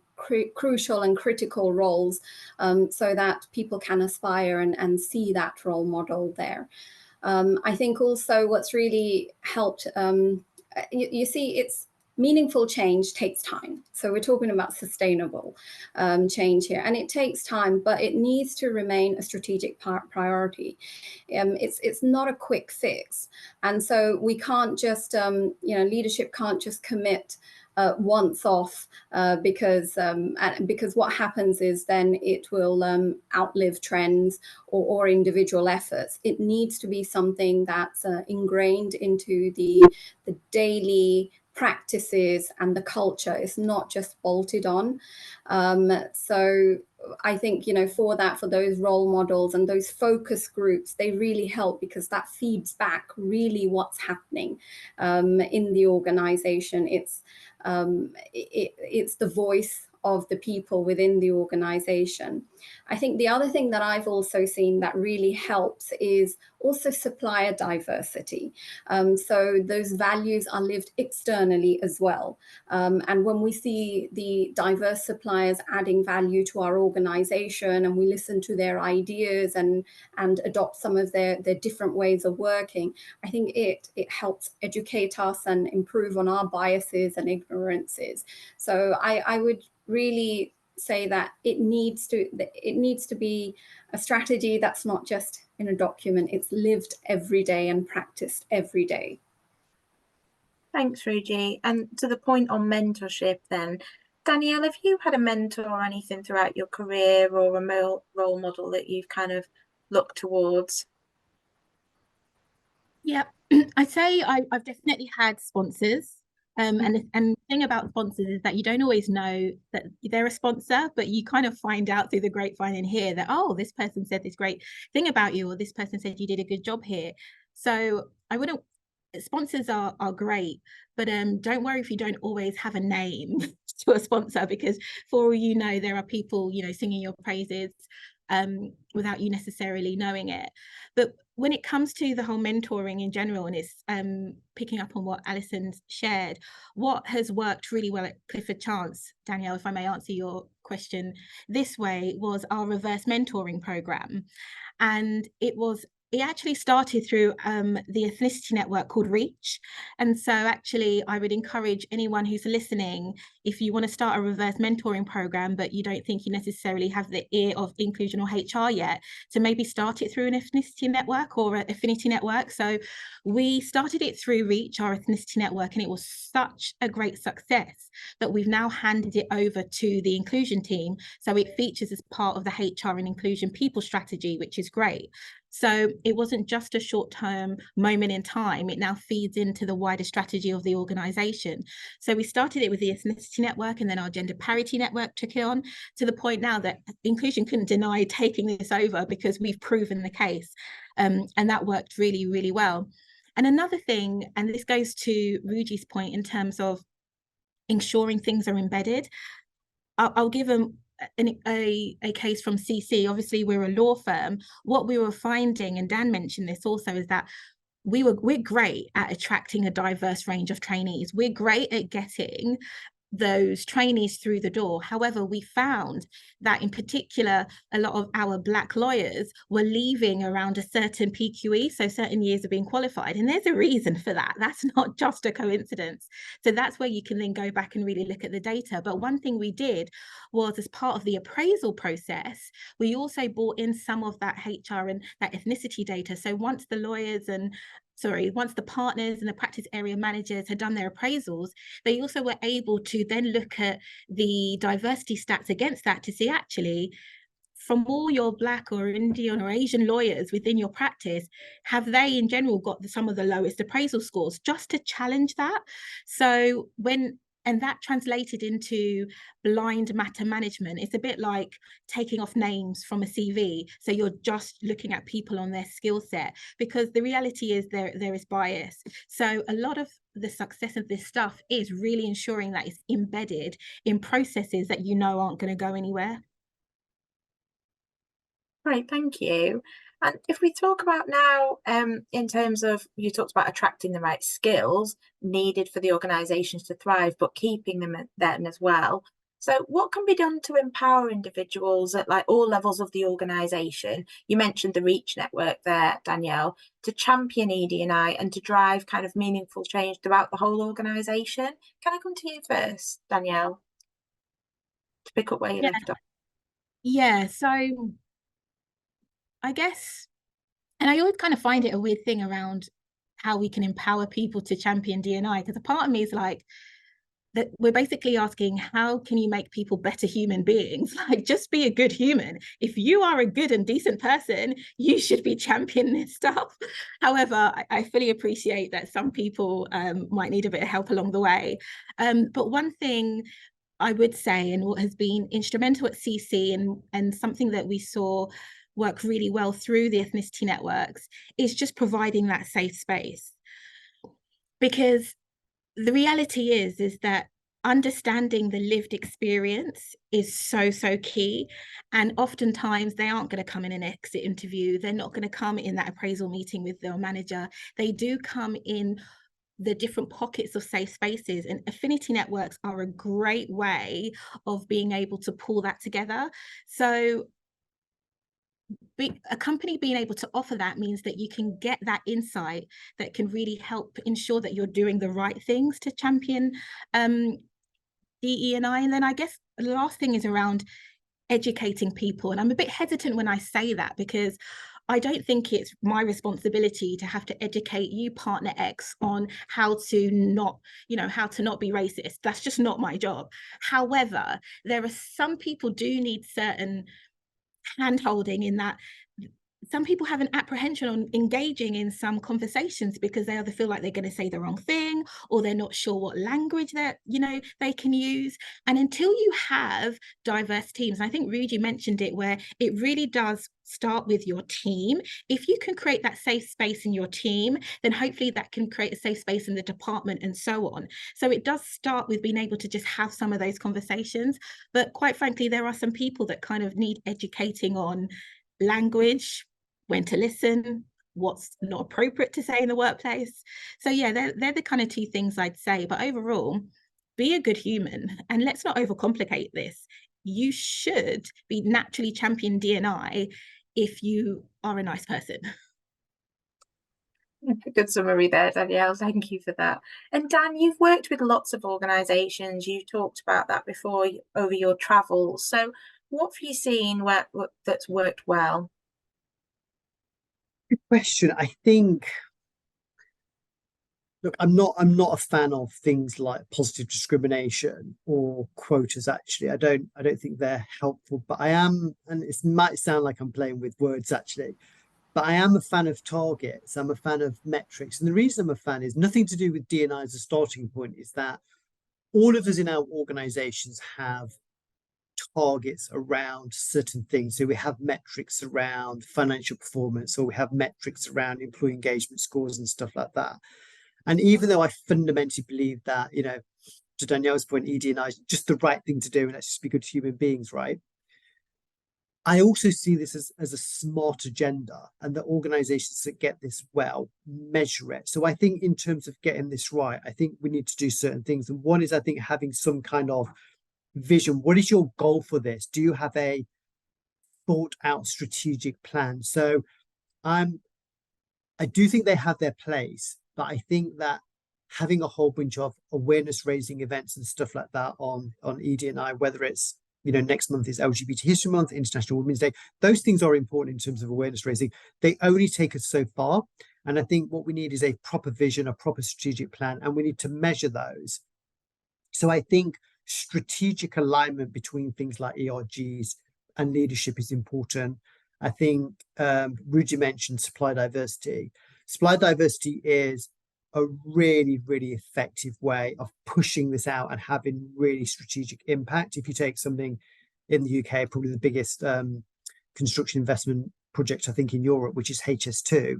crucial and critical roles, so that people can aspire and see that role model there. I think also what's really helped, you see, it's meaningful change takes time. So we're talking about sustainable change here, and it takes time, but it needs to remain a strategic priority. It's not a quick fix. And so we can't just, you know, leadership can't just commit once off, because what happens is then it will outlive trends or individual efforts. It needs to be something that's ingrained into the daily practices and the culture. It's not just bolted on. So I think, you know, for those role models and those focus groups, they really help, because that feeds back really what's happening in the organization. It's the voice of the people within the organization. I think the other thing that I've also seen that really helps is also supplier diversity. So those values are lived externally as well. And when we see the diverse suppliers adding value to our organization, and we listen to their ideas and adopt some of their different ways of working, I think it helps educate us and improve on our biases and ignorances. So I would really say that it needs to be a strategy that's not just in a document, it's lived every day and practiced every day. Thanks, Ruji. And to the point on mentorship then, Danielle, have you had a mentor or anything throughout your career, or a role model that you've kind of looked towards? Yeah, I'd say I've definitely had sponsors. And the thing about sponsors is that you don't always know that they're a sponsor, but you kind of find out through the grapevine and hear that, oh, this person said this great thing about you, or this person said you did a good job here. So sponsors are great, but don't worry if you don't always have a name to a sponsor, because for all you know, there are people, you know, singing your praises without you necessarily knowing it. But when it comes to the whole mentoring in general, and it's picking up on what Alison's shared, what has worked really well at Clifford Chance, Danielle, if I may answer your question this way, was our reverse mentoring program. And it was it actually started through the ethnicity network called Reach. And so actually, I would encourage anyone who's listening, if you want to start a reverse mentoring program, but you don't think you necessarily have the ear of inclusion or HR yet, to maybe start it through an ethnicity network or an affinity network. So we started it through Reach, our ethnicity network, and it was such a great success that we've now handed it over to the inclusion team. So it features as part of the HR and inclusion people strategy, which is great. So it wasn't just a short-term moment in time, it now feeds into the wider strategy of the organization. So we started it with the ethnicity network, and then our gender parity network took it on, to the point now that inclusion couldn't deny taking this over because we've proven the case. And that worked really, really well. And another thing, and this goes to Ruji's point in terms of ensuring things are embedded, I'll give them a case from CC. Obviously, we're a law firm. What we were finding, and Dan mentioned this also, is that we're great at attracting a diverse range of trainees. We're great at getting those trainees through the door. However, we found that in particular, a lot of our Black lawyers were leaving around a certain PQE, so certain years of being qualified. And there's a reason for that. That's not just a coincidence. So that's where you can then go back and really look at the data. But one thing we did was, as part of the appraisal process, we also brought in some of that HR and that ethnicity data. So once the partners and the practice area managers had done their appraisals, they also were able to then look at the diversity stats against that to see, actually, from all your Black or Indian or Asian lawyers within your practice, have they in general got some of the lowest appraisal scores, just to challenge that. So and that translated into blind matter management. It's a bit like taking off names from a CV. So you're just looking at people on their skill set, because the reality is there is bias. So a lot of the success of this stuff is really ensuring that it's embedded in processes that aren't going to go anywhere. Right, thank you. And if we talk about now, in terms of, you talked about attracting the right skills needed for the organisations to thrive, but keeping them then as well. So what can be done to empower individuals at all levels of the organisation? You mentioned the Reach network there, Danielle, to champion ED&I and to drive kind of meaningful change throughout the whole organisation. Can I come to you first, Danielle, to pick up where you left off? Yeah, so I guess, and I always kind of find it a weird thing around how we can empower people to champion D&I, because a part of me is like, that we're basically asking, how can you make people better human beings? Like, just be a good human. If you are a good and decent person, you should be championing this stuff. However, I fully appreciate that some people might need a bit of help along the way. But one thing I would say, and what has been instrumental at CC, and something that we saw work really well through the ethnicity networks, is just providing that safe space. Because the reality is that understanding the lived experience is so key. And oftentimes they aren't going to come in an exit interview. They're not going to come in that appraisal meeting with their manager. They do come in the different pockets of safe spaces, and affinity networks are a great way of being able to pull that together. So a company being able to offer that means that you can get that insight that can really help ensure that you're doing the right things to champion DE&I. And then I guess the last thing is around educating people. And I'm a bit hesitant when I say that, because I don't think it's my responsibility to have to educate you, partner X, on how to not be racist. That's just not my job. However, there are some people do need certain hand-holding, in that some people have an apprehension on engaging in some conversations because they either feel like they're going to say the wrong thing, or they're not sure what language that they can use. And until you have diverse teams, I think Ruji mentioned it, where it really does start with your team. If you can create that safe space in your team, then hopefully that can create a safe space in the department, and so on. So it does start with being able to just have some of those conversations. But quite frankly, there are some people that kind of need educating on language, when to listen, what's not appropriate to say in the workplace. So yeah, they're the kind of two things I'd say. But overall, be a good human, and let's not overcomplicate this. You should be naturally champion D&I if you are a nice person. Good summary there, Danielle. Thank you for that. And Dan, you've worked with lots of organisations. You talked about that before over your travels. So what have you seen that's worked well? Good question. I think, look, I'm not a fan of things like positive discrimination or quotas. Actually, I don't think they're helpful. But I am, and it might sound like I'm playing with words actually, but I am a fan of targets. I'm a fan of metrics, and the reason I'm a fan is nothing to do with D&I as a starting point. Is that all of us in our organisations have targets around certain things. So we have metrics around financial performance, or we have metrics around employee engagement scores and stuff like that. And even though I fundamentally believe that, you know, to Danielle's point, ED&I is just the right thing to do, and let's just be good human beings, right? I also see this as a smart agenda, and the organizations that get this well measure it. So I think in terms of getting this right, I think we need to do certain things. And one is, I think, having some kind of vision. What is your goal for this? Do you have a thought out strategic plan? So I do think they have their place, but I think that having a whole bunch of awareness raising events and stuff like that on ED&I, whether it's, you know, next month is LGBT History Month, International Women's Day, those things are important in terms of awareness raising. They only take us so far. And I think what we need is a proper vision, a proper strategic plan, and we need to measure those. So I think strategic alignment between things like ERGs and leadership is important. I think Rudy mentioned supply diversity. Supply diversity is a really, really effective way of pushing this out and having really strategic impact. If you take something in the UK, probably the biggest construction investment project, I think, in Europe, which is HS2.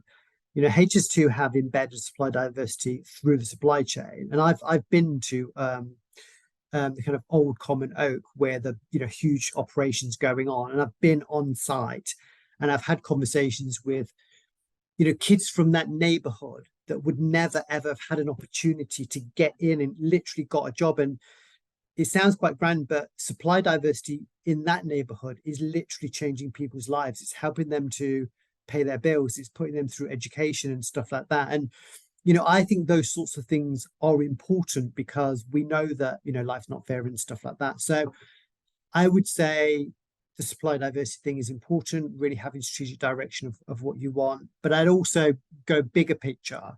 You know, HS2 have embedded supply diversity through the supply chain. And I've been to the kind of old Common Oak where the, you know, huge operations going on, and I've been on site and I've had conversations with, you know, kids from that neighborhood that would never ever have had an opportunity to get in and literally got a job. And it sounds quite grand, but supply diversity in that neighborhood is literally changing people's lives. It's helping them to pay their bills. It's putting them through education and stuff like that. And, you know, I think those sorts of things are important because we know that, you know, life's not fair and stuff like that. So I would say the supply diversity thing is important, really having strategic direction of what you want. But I'd also go bigger picture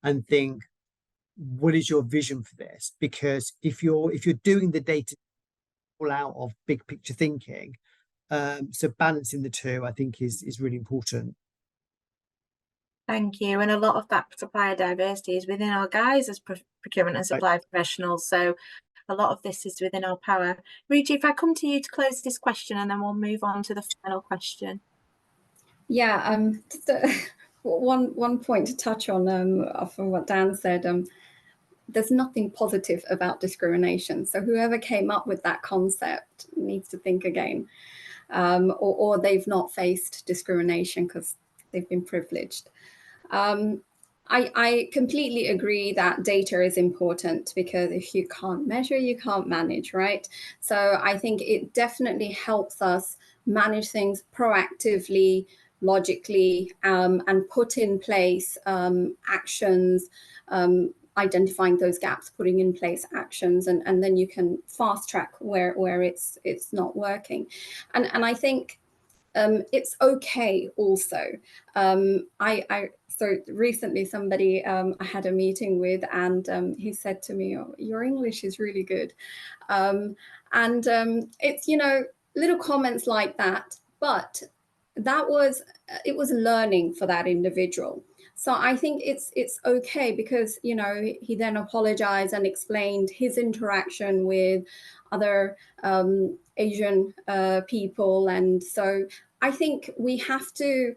and think, what is your vision for this? Because if you're doing the data all out of big picture thinking, so balancing the two, I think is really important. Thank you. And a lot of that supplier diversity is within our guys as procurement and supply professionals. So a lot of this is within our power. Ruji, if I come to you to close this question, and then we'll move on to the final question. Yeah, just one point to touch on from what Dan said. There's nothing positive about discrimination. So whoever came up with that concept needs to think again, or they've not faced discrimination because they've been privileged. I completely agree that data is important, because if you can't measure, you can't manage, right? So I think it definitely helps us manage things proactively, logically, and put in place actions, identifying those gaps, putting in place actions, and then you can fast track where it's not working. And I think it's okay also. So recently somebody I had a meeting with, and he said to me, "Oh, your English is really good." It's, you know, little comments like that, but it was learning for that individual. So I think it's okay, because, you know, he then apologized and explained his interaction with other Asian people. And so I think we have to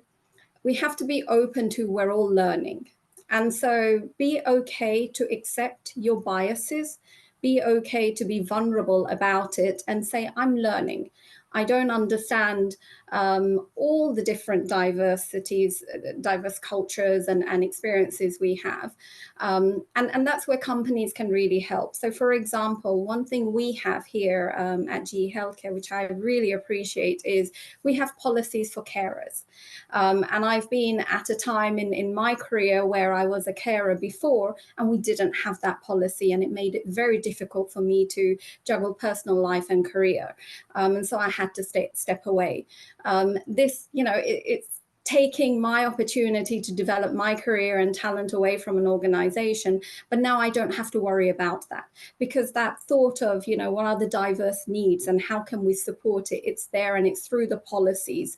be open to, we're all learning. And so be okay to accept your biases, be okay to be vulnerable about it and say, I'm learning. I don't understand all the different diversities, diverse cultures and experiences we have. And that's where companies can really help. So for example, one thing we have here at GE Healthcare, which I really appreciate, is we have policies for carers. And I've been at a time in my career where I was a carer before, and we didn't have that policy, and it made it very difficult for me to juggle personal life and career. And so I had to step away. This, it's taking my opportunity to develop my career and talent away from an organization, but now I don't have to worry about that, because that thought of, what are the diverse needs and how can we support it, it's there, and it's through the policies,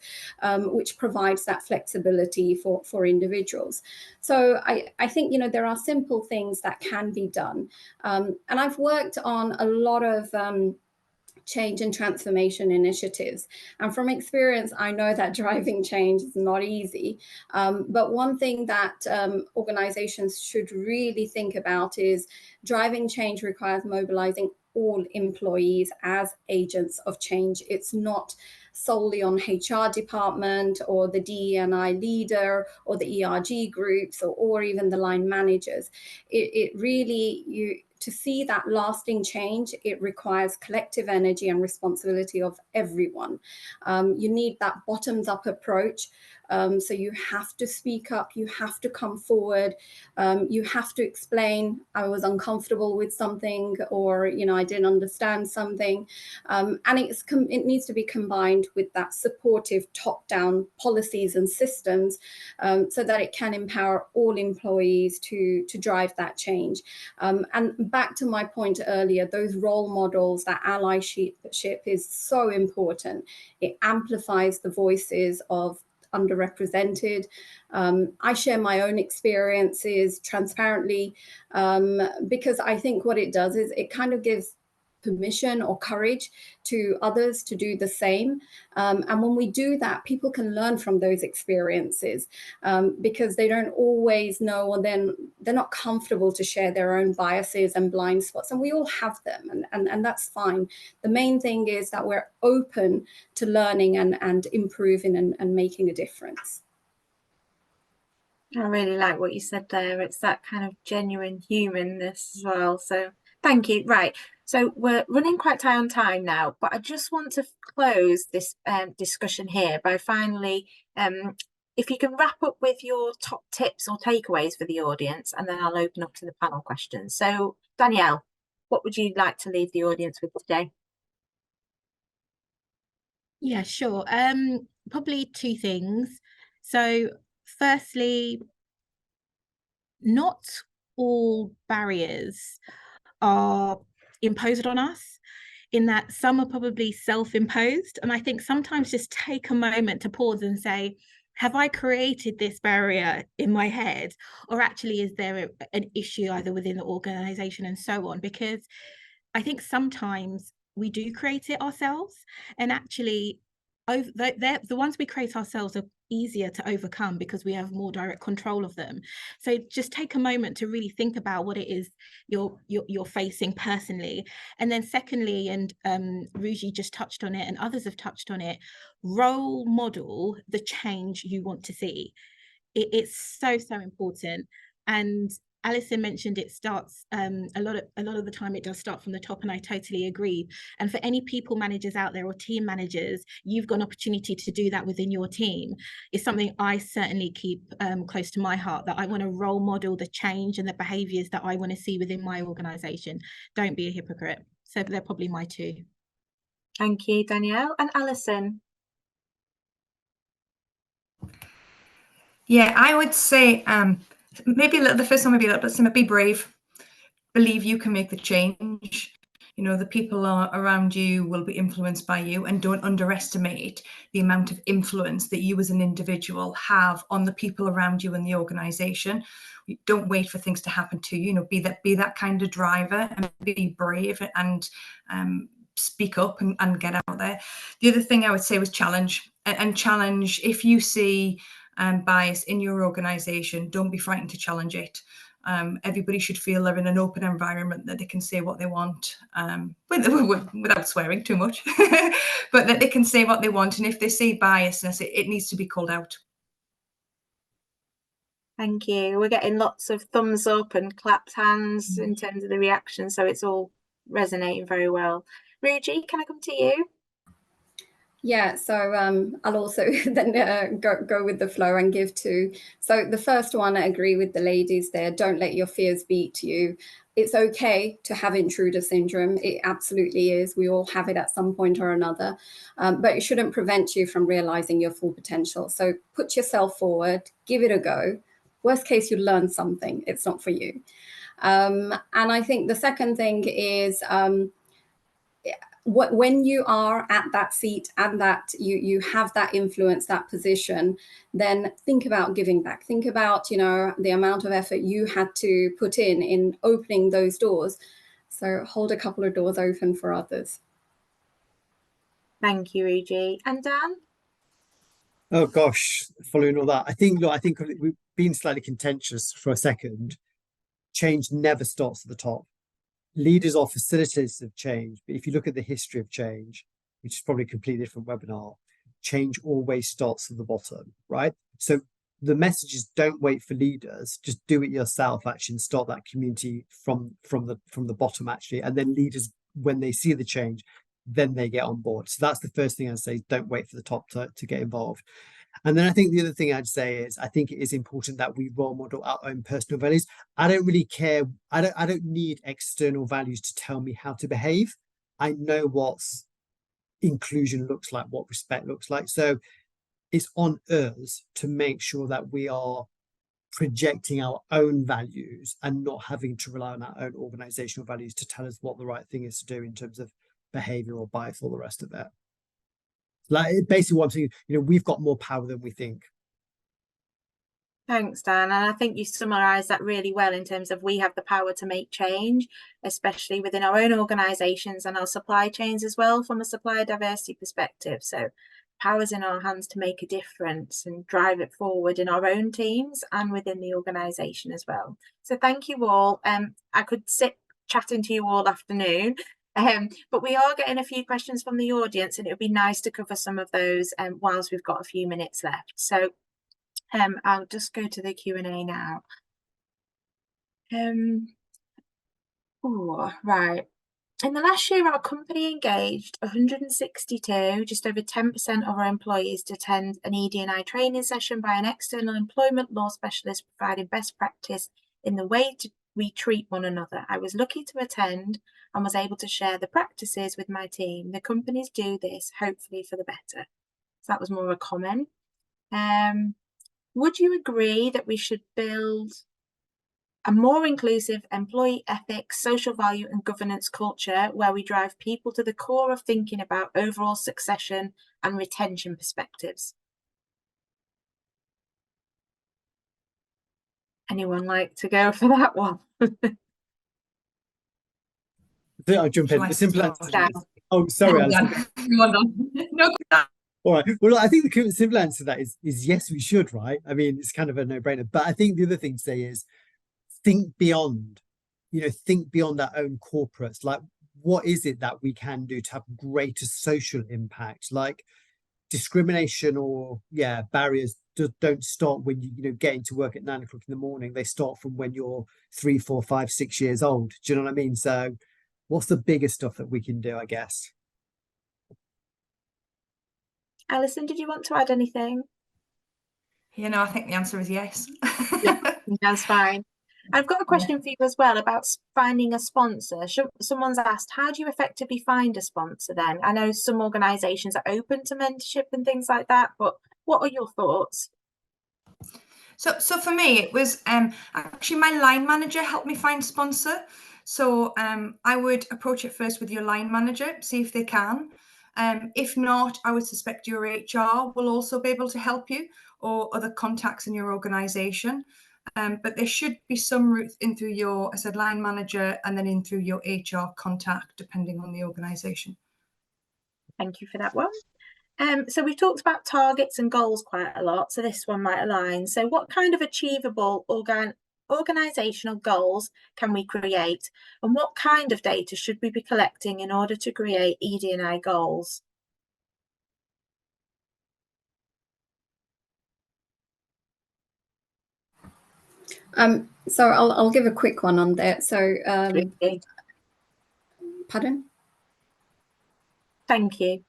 which provides that flexibility for individuals. So I think, there are simple things that can be done. And I've worked on a lot of change and transformation initiatives. And from experience, I know that driving change is not easy. But one thing that organizations should really think about is driving change requires mobilizing all employees as agents of change. It's not solely on HR department or the DE&I leader or the ERG groups or even the line managers. It really, to see that lasting change, it requires collective energy and responsibility of everyone. You need that bottoms-up approach. So you have to speak up, you have to come forward, you have to explain, I was uncomfortable with something, or I didn't understand something. And it needs to be combined with that supportive top-down policies and systems, so that it can empower all employees to drive that change. And back to my point earlier, those role models, that allyship is so important. It amplifies the voices of underrepresented. I share my own experiences transparently, because I think what it does is it kind of gives permission or courage to others to do the same. And when we do that, people can learn from those experiences, because they don't always know, or then they're not comfortable to share their own biases and blind spots. And we all have them, and that's fine. The main thing is that we're open to learning and improving and making a difference. I really like what you said there. It's that kind of genuine humanness as well. So thank you. Right. So we're running quite tight on time now, but I just want to close this discussion here by finally, if you can wrap up with your top tips or takeaways for the audience, and then I'll open up to the panel questions. So Danielle, what would you like to leave the audience with today? Yeah, sure. Probably two things. So firstly, not all barriers are imposed on us, in that some are probably self-imposed. And I think sometimes just take a moment to pause and say, have I created this barrier in my head, or actually is there an issue either within the organization, and so on? Because I think sometimes we do create it ourselves, and actually the ones we create ourselves are easier to overcome because we have more direct control of them. So just take a moment to really think about what it is you're facing personally. And then secondly, and Ruji just touched on it and others have touched on it, role model the change you want to see. It's so important. And Alison mentioned it starts a lot of the time it does start from the top, and I totally agree. And for any people managers out there or team managers, you've got an opportunity to do that within your team. It's something I certainly keep close to my heart, that I want to role model the change and the behaviours that I want to see within my organisation. Don't be a hypocrite. So they're probably my two. Thank you, Danielle. And Alison? Yeah, I would say maybe the first one, maybe a little bit similar. Be brave. Believe you can make the change. The people around you will be influenced by you, and don't underestimate the amount of influence that you as an individual have on the people around you in the organization. Don't wait for things to happen to you. Be that kind of driver, and be brave and speak up and get out there. The other thing I would say was challenge, and challenge if you see bias in your organization. Don't be frightened to challenge it. Everybody should feel they're in an open environment, that they can say what they want, without swearing too much, but that they can say what they want. And if they see biasness, it needs to be called out. Thank you. We're getting lots of thumbs up and clapped hands in terms of the reaction, so it's all resonating very well. Ruji, can I come to you? Yeah, so I'll also then go with the flow and give two. So the first one, I agree with the ladies there. Don't let your fears beat you. It's okay to have intruder syndrome. It absolutely is. We all have it at some point or another, but it shouldn't prevent you from realizing your full potential. So put yourself forward, give it a go. Worst case, you learn something. It's not for you. And I think the second thing is, when you are at that seat and that you have that influence, that position, then think about giving back. Think about, you know, the amount of effort you had to put in opening those doors. So hold a couple of doors open for others. Thank you, Ruji. And Dan? Oh gosh, following all that, I think we've been slightly contentious for a second. Change never starts at the top. Leaders are facilitators of change, but if you look at the history of change, which is probably a completely different webinar, change always starts at the bottom, right? So the message is, don't wait for leaders, just do it yourself, actually, and start that community from the bottom, actually. And then leaders, when they see the change, then they get on board. So that's the first thing I'd say, is don't wait for the top to get involved. And then I think the other thing I'd say is, I think it is important that we role model our own personal values. I don't really care. I don't need external values to tell me how to behave. I know what inclusion looks like, what respect looks like. So it's on us to make sure that we are projecting our own values and not having to rely on our own organizational values to tell us what the right thing is to do in terms of behavior or bias, all the rest of it. Like, basically what I'm saying, you know, we've got more power than we think. Thanks, Dan. And I think you summarised that really well in terms of we have the power to make change, especially within our own organisations and our supply chains as well, from a supplier diversity perspective. So power's in our hands to make a difference and drive it forward in our own teams and within the organisation as well. So thank you all. I could sit chatting to you all afternoon. But we are getting a few questions from the audience, and it would be nice to cover some of those whilst we've got a few minutes left. So I'll just go to the Q&A now. Right. In the last year, our company engaged 162, just over 10% of our employees, to attend an ED&I training session by an external employment law specialist providing best practice in the way we treat one another. I was lucky to attend and was able to share the practices with my team. The companies do this, hopefully for the better. So that was more a comment. Would you agree that we should build a more inclusive employee ethics, social value and governance culture where we drive people to the core of thinking about overall succession and retention perspectives? Anyone like to go for that one? I'll jump in. The simple answer. Oh, sorry, Alison. No. All right. Well, I think the simple answer to that is yes, we should, right? I mean, it's kind of a no-brainer. But I think the other thing to say is think beyond, think beyond our own corporates. Like, what is it that we can do to have greater social impact? Like, discrimination or barriers don't start when you get into work at 9 o'clock in the morning. They start from when you're 3, 4, 5, 6 years old. Do you know what I mean? So what's the biggest stuff that we can do, I guess? Alison, did you want to add anything? I think the answer is yes. Yeah, that's fine. I've got a question for you as well about finding a sponsor. Someone's asked, how do you effectively find a sponsor then? I know some organisations are open to mentorship and things like that, but what are your thoughts? So for me, it was actually my line manager helped me find a sponsor. So I would approach it first with your line manager, see if they can. If not, I would suspect your HR will also be able to help you, or other contacts in your organisation. But there should be some route in through your, I said, line manager, and then in through your HR contact, depending on the organisation. Thank you for that one. So we've talked about targets and goals quite a lot, so this one might align. So what kind of achievable organisational goals can we create, and what kind of data should we be collecting in order to create ED&I goals? So I'll give a quick one on that. So, pardon? Thank you.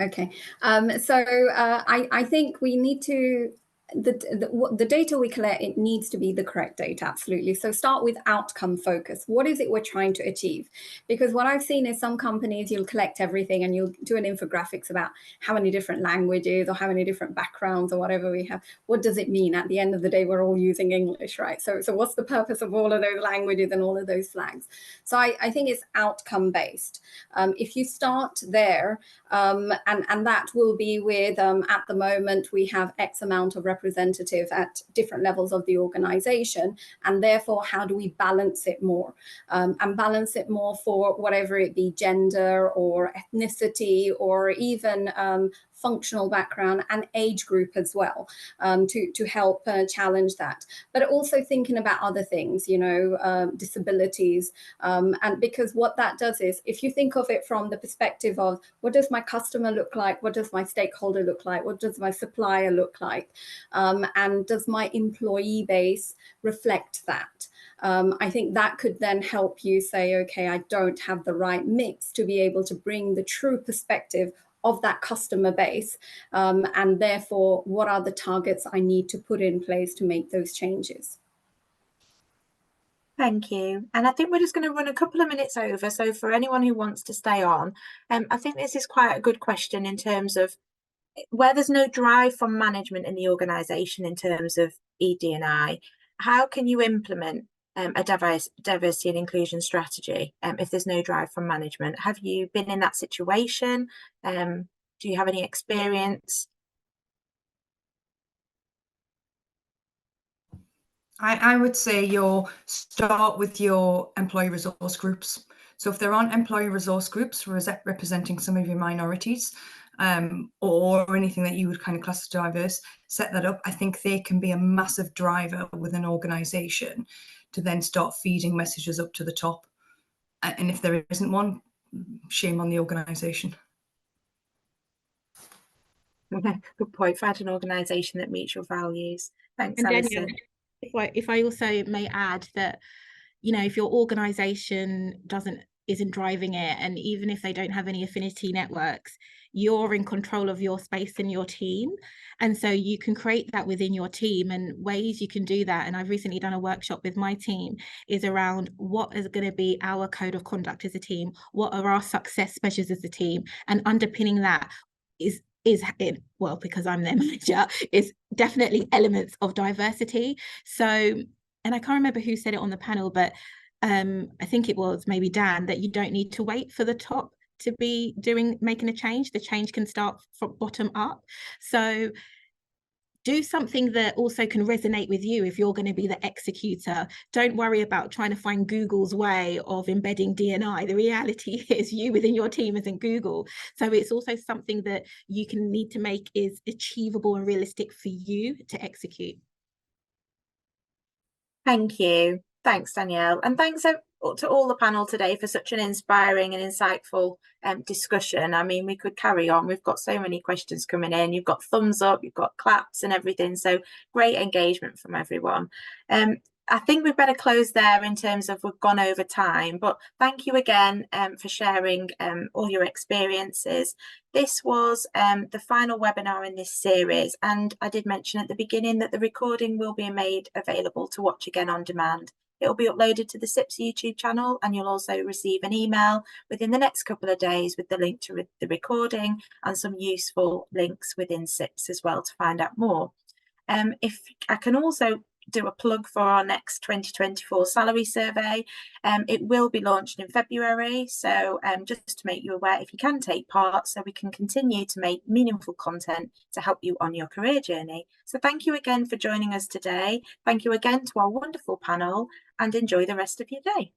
Okay. I think we need to, the data we collect, it needs to be the correct data, absolutely. So start with outcome focus. What is it we're trying to achieve? Because what I've seen is some companies, you'll collect everything and you'll do an infographics about how many different languages or how many different backgrounds or whatever we have. What does it mean? At the end of the day, we're all using English, right? So what's the purpose of all of those languages and all of those flags? So I think it's outcome based. If you start there, and that will be with, at the moment, we have X amount of representative at different levels of the organization, and therefore how do we balance it more, and balance it more for whatever it be, gender or ethnicity or even functional background and age group as well, to help challenge that. But also thinking about other things, you know, disabilities, and because what that does is, if you think of it from the perspective of what does my customer look like, what does my stakeholder look like, what does my supplier look like, and does my employee base reflect that? I think that could then help you say, okay, I don't have the right mix to be able to bring the true perspective of that customer base, and therefore what are the targets I need to put in place to make those changes. Thank you. And I think we're just going to run a couple of minutes over. So for anyone who wants to stay on, I think this is quite a good question in terms of where there's no drive from management in the organisation in terms of ED&I, how can you implement a diversity and inclusion strategy if there's no drive from management? Have you been in that situation? Do you have any experience? I would say start with your employee resource groups. So if there aren't employee resource groups representing some of your minorities, or anything that you would kind of class as diverse, set that up. I think they can be a massive driver with an organisation to then start feeding messages up to the top. And if there isn't one, shame on the organisation. Good point. Find an organisation that meets your values. Thanks, And Alison. Danielle, if I also may add that, you know, if your organisation isn't driving it, and even if they don't have any affinity networks, you're in control of your space and your team, and so you can create that within your team. And ways you can do that, and I've recently done a workshop with my team, is around what is going to be our code of conduct as a team, what are our success measures as a team, and underpinning that is it, well, because I'm their manager, is definitely elements of diversity. So, and I can't remember who said it on the panel, but I think it was maybe Dan, that you don't need to wait for the top to be making a change. The change can start from bottom up. So do something that also can resonate with you if you're going to be the executor. Don't worry about trying to find Google's way of embedding D&I. The reality is you within your team isn't Google. So it's also something that you can need to make is achievable and realistic for you to execute. Thank you. Thanks, Danielle. And thanks to all the panel today for such an inspiring and insightful discussion. I mean, we could carry on. We've got so many questions coming in. You've got thumbs up, you've got claps and everything. So great engagement from everyone. I think we'd better close there in terms of we've gone over time, but thank you again for sharing all your experiences. This was the final webinar in this series, and I did mention at the beginning that the recording will be made available to watch again on demand. It will be uploaded to the CIPS YouTube channel, and you'll also receive an email within the next couple of days with the link to the recording and some useful links within CIPS as well to find out more. If I can also do a plug for our next 2024 salary survey. It will be launched in February, so just to make you aware, if you can take part, so we can continue to make meaningful content to help you on your career journey. So thank you again for joining us today. Thank you again to our wonderful panel, and enjoy the rest of your day.